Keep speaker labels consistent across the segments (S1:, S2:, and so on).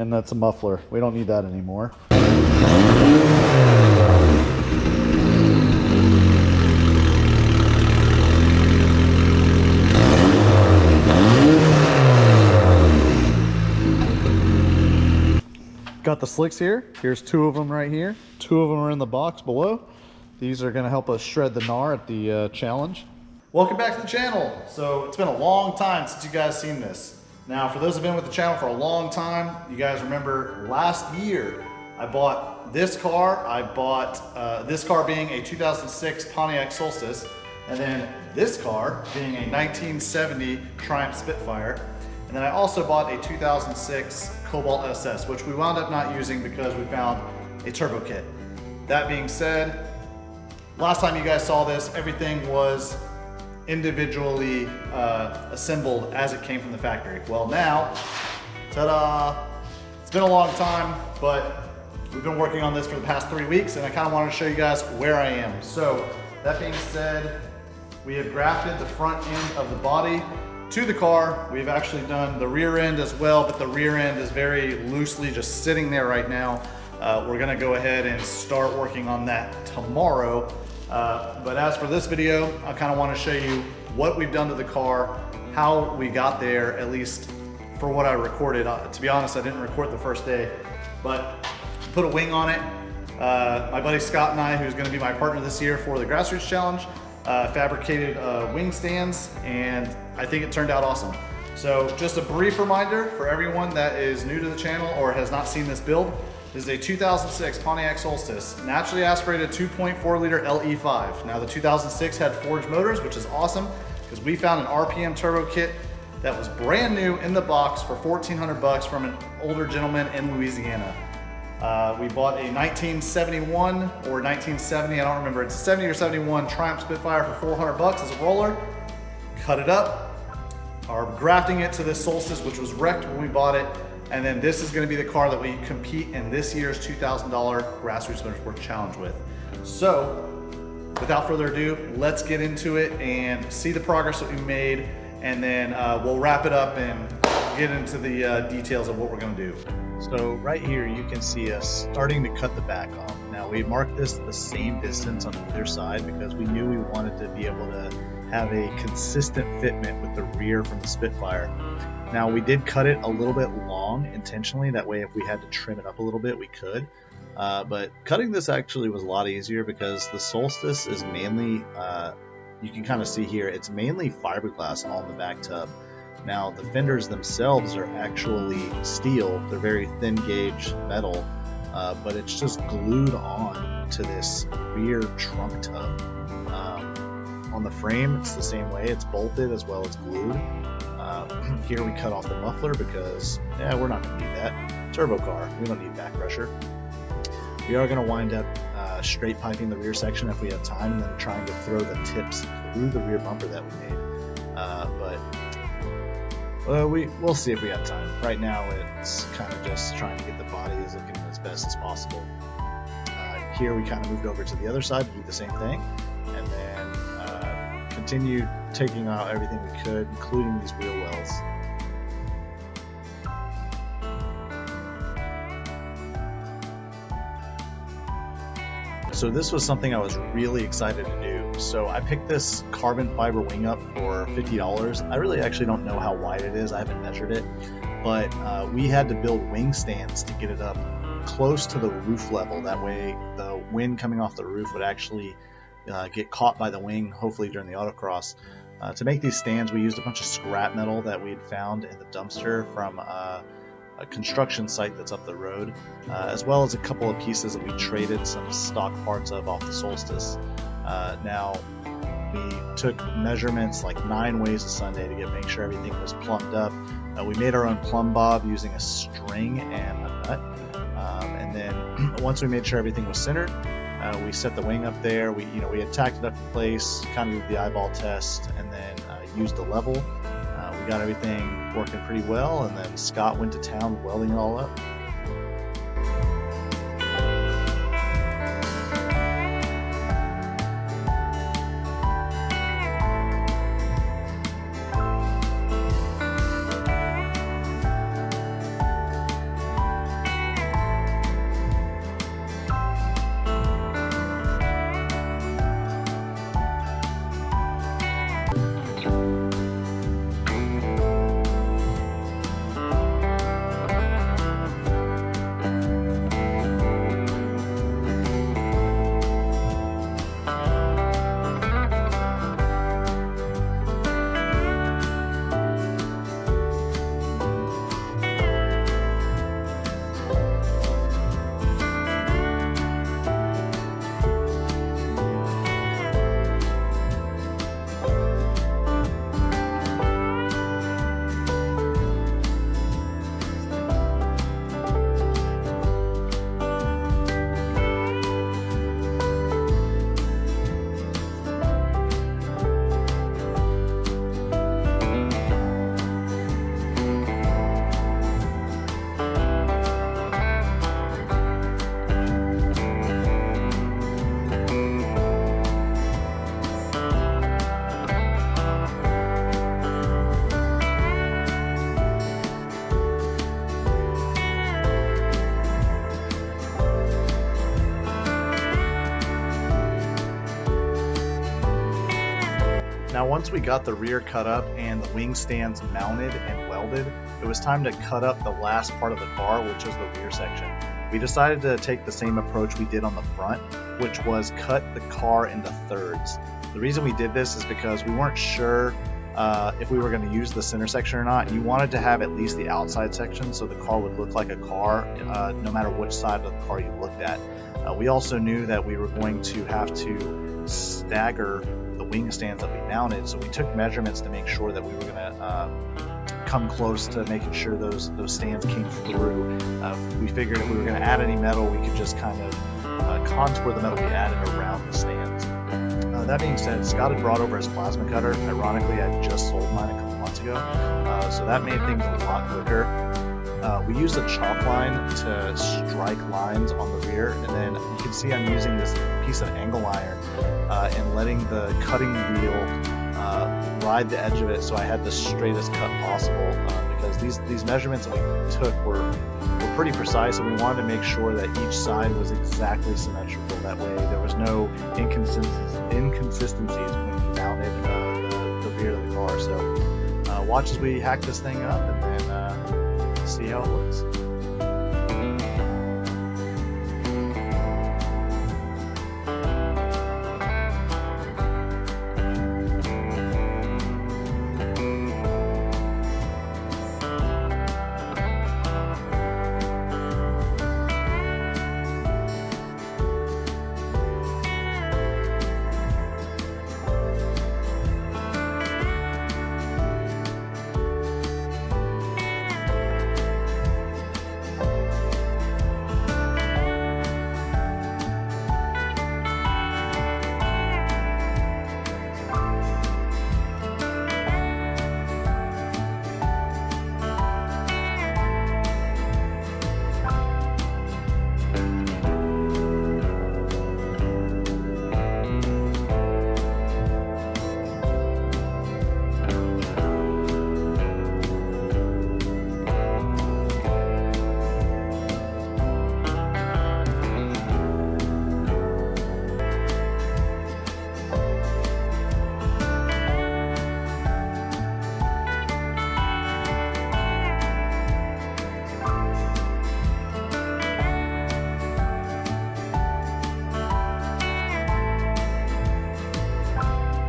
S1: And that's a muffler. We don't need that anymore. Got the slicks here. Here's 2 of them right here. 2 of them are in the box below. These are gonna help us shred the gnar at the challenge. Welcome back to the channel. So it's been a long time since you guys seen this. Now, for those who've been with the channel for a long time, you guys remember last year, I bought this car. I bought this car being a 2006 Pontiac Solstice, and then this car being a 1970 Triumph Spitfire. And then I also bought a 2006 Cobalt SS, which we wound up not using because we found a turbo kit. That being said, last time you guys saw this, everything was individually assembled as it came from the factory. Well now, ta-da! It's been a long time, but we've been working on this for the past 3 weeks, and I kind of wanted to show you guys where I am. So that being said, we have grafted the front end of the body to the car. We've actually done the rear end as well, but the rear end is very loosely just sitting there right now. We're gonna go ahead and start working on that tomorrow. But as for this video, I kind of want to show you what we've done to the car, how we got there, at least for what I recorded. To be honest, I didn't record the first day, but put a wing on it. My buddy Scott and I, who's gonna be my partner this year for the Grassroots Challenge, fabricated wing stands, and I think it turned out awesome. So just a brief reminder for everyone that is new to the channel or has not seen this build. This is a 2006 Pontiac Solstice, naturally aspirated 2.4 liter LE5. Now the 2006 had forged motors, which is awesome because we found an RPM turbo kit that was brand new in the box for 1,400 bucks from an older gentleman in Louisiana. We bought a 1971 or 1970, I don't remember, it's a 70 or 71 Triumph Spitfire for 400 bucks as a roller. Cut it up, are grafting it to this Solstice, which was wrecked when we bought it. And then this is gonna be the car that we compete in this year's $2,000 Grassroots Motorsport Challenge with. So, without further ado, let's get into it and see the progress that we made, and then we'll wrap it up and get into the details of what we're gonna do. So right here, you can see us starting to cut the back off. Now we marked this the same distance on either side because we knew we wanted to be able to have a consistent fitment with the rear from the Spitfire. Now we did cut it a little bit long intentionally, that way if we had to trim it up a little bit, we could. But cutting this actually was a lot easier because the Solstice is mainly, you can kind of see here, it's mainly fiberglass on the back tub. Now the fenders themselves are actually steel, they're very thin gauge metal, but it's just glued on to this rear trunk tub. On the frame, it's the same way, it's bolted as well as glued. Here we cut off the muffler because, yeah, we're not going to need that. Turbo car, we don't need back pressure. We are going to wind up straight piping the rear section if we have time, and then trying to throw the tips through the rear bumper that we made. We'll see if we have time. Right now, it's kind of just trying to get the body as looking as best as possible. Here we kind of moved over to the other side to do the same thing, and then continue taking out everything we could, including these wheel wells. So this was something I was really excited to do. So I picked this carbon fiber wing up for $50. I really actually don't know how wide it is, I haven't measured it, but we had to build wing stands to get it up close to the roof level. That way the wind coming off the roof would actually get caught by the wing, hopefully during the autocross. To make these stands, we used a bunch of scrap metal that we had found in the dumpster from a construction site that's up the road, as well as a couple of pieces that we traded some stock parts of off the Solstice. Now, we took measurements like 9 ways a Sunday to make sure everything was plumbed up. We made our own plumb bob using a string and a nut. And then once we made sure everything was centered, we set the wing up there. We had tacked it up in place, kind of did the eyeball test, and then used the level. We got everything working pretty well, and then Scott went to town welding it all up. once we got the rear cut up and the wing stands mounted and welded, it was time to cut up the last part of the car, which was the rear section. We decided to take the same approach we did on the front, which was cut the car into thirds. The reason we did this is because we weren't sure if we were going to use the center section or not. You wanted to have at least the outside section so the car would look like a car, no matter which side of the car you looked at. We also knew that we were going to have to stagger the wing stands that we mounted, so we took measurements to make sure that we were going to come close to making sure those stands came through. We figured if we were going to add any metal, we could just kind of contour the metal we added around the stands. That being said, Scott had brought over his plasma cutter. Ironically, I just sold mine a couple months ago, so that made things a lot quicker. We used a chalk line to strike lines on the rear, and then you can see I'm using this piece of angle iron and letting the cutting wheel ride the edge of it, so I had the straightest cut possible, because these measurements that we took were pretty precise, and we wanted to make sure that each side was exactly symmetrical. That way there was no inconsistencies when we mounted the rear of the car. So watch as we hack this thing up and then see how it looks.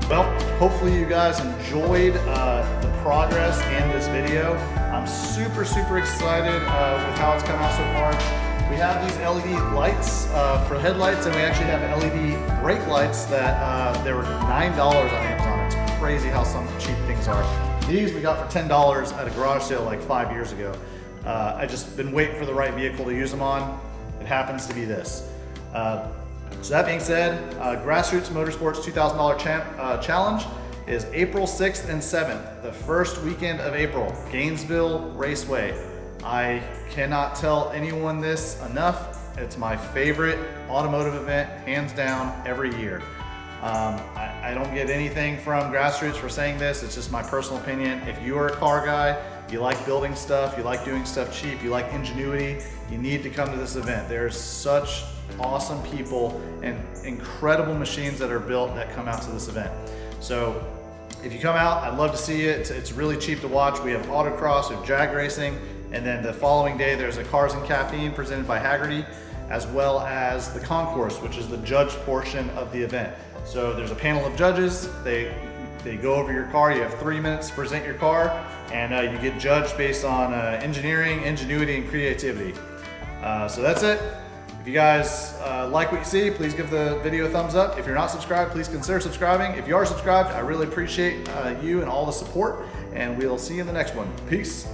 S1: Well, hopefully you guys enjoyed the progress and this video. I'm super excited with how it's come out so far. We have these LED lights for headlights, and we actually have LED brake lights that they were $9 on Amazon. It's crazy how some cheap things are. These we got for $10 at a garage sale like 5 years ago. I just been waiting for the right vehicle to use them on. It happens to be this. So that being said, Grassroots Motorsports $2,000 challenge is April 6th and 7th, the first weekend of April, Gainesville Raceway. I cannot tell anyone this enough. It's my favorite automotive event, hands down, every year. I don't get anything from Grassroots for saying this. It's just my personal opinion. If you are a car guy, you like building stuff, you like doing stuff cheap, you like ingenuity, you need to come to this event. There's such awesome people and incredible machines that are built that come out to this event. So if you come out, I'd love to see you. It's really cheap to watch. We have autocross, we have drag racing, and then the following day there's a Cars and Caffeine presented by Haggerty, as well as the concourse, which is the judge portion of the event. So there's a panel of judges. They go over your car. You have 3 minutes to present your car, and you get judged based on engineering, ingenuity, and creativity. So that's it. If you guys like what you see, please give the video a thumbs up. If you're not subscribed, please consider subscribing. If you are subscribed, I really appreciate you and all the support, and we'll see you in the next one. Peace.